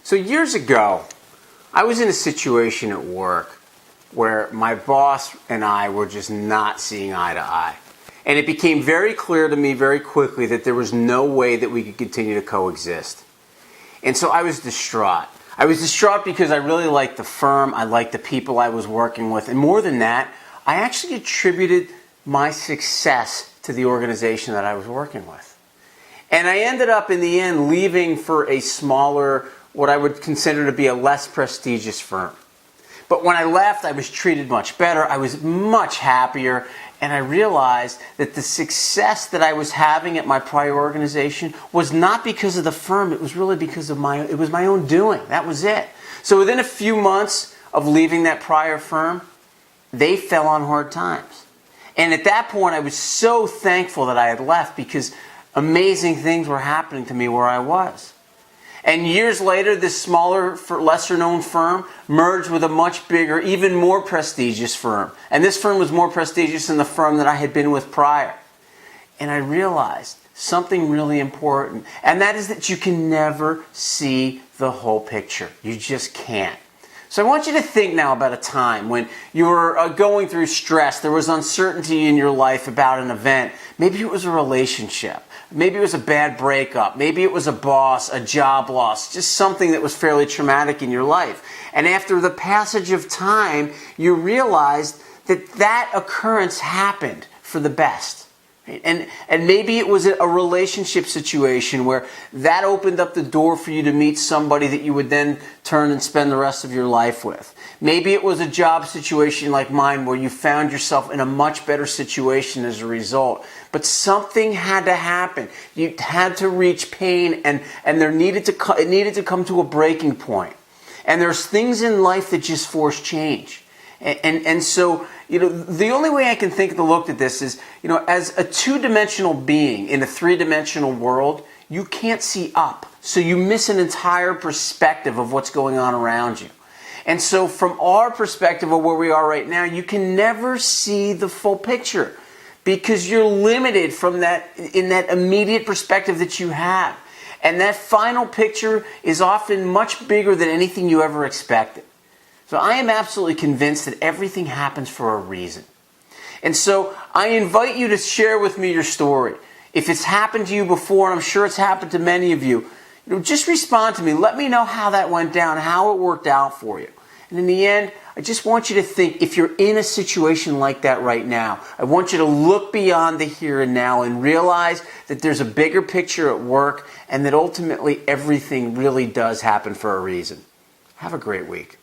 So years ago, I was in a situation at work where my boss and I were just not seeing eye to eye. And it became very clear to me very quickly that there was no way that we could continue to coexist. And so I was distraught. I was distraught because I really liked the firm, I liked the people I was working with, and more than that, I actually attributed my success to the organization that I was working with. And I ended up in the end leaving for a smaller, what I would consider to be a less prestigious firm. But when I left, I was treated much better, I was much happier, and I realized that the success that I was having at my prior organization was not because of the firm, it was really because of my own doing. That was it. So within a few months of leaving that prior firm, they fell on hard times. And at that point, I was so thankful that I had left because amazing things were happening to me where I was. And years later, this smaller, lesser-known firm merged with a much bigger, even more prestigious firm. And this firm was more prestigious than the firm that I had been with prior. And I realized something really important, and that is that you can never see the whole picture. You just can't. So I want you to think now about a time when you were going through stress, there was uncertainty in your life about an event. Maybe it was a relationship. Maybe it was a bad breakup. Maybe it was a boss, a job loss, just something that was fairly traumatic in your life. And after the passage of time, you realized that that occurrence happened for the best. And maybe it was a relationship situation where that opened up the door for you to meet somebody that you would then turn and spend the rest of your life with. Maybe it was a job situation like mine where you found yourself in a much better situation as a result. But something had to happen. You had to reach pain, and it needed to come to a breaking point. And there's things in life that just force change. And so, the only way I can think to look at this is, as a two-dimensional being in a three-dimensional world, you can't see up. So you miss an entire perspective of what's going on around you. And so from our perspective of where we are right now, you can never see the full picture because you're limited from in that immediate perspective that you have. And that final picture is often much bigger than anything you ever expected. So I am absolutely convinced that everything happens for a reason. And so I invite you to share with me your story. If it's happened to you before, and I'm sure it's happened to many of you, just respond to me. Let me know how that went down, how it worked out for you. And in the end, I just want you to think, if you're in a situation like that right now, I want you to look beyond the here and now and realize that there's a bigger picture at work and that ultimately everything really does happen for a reason. Have a great week.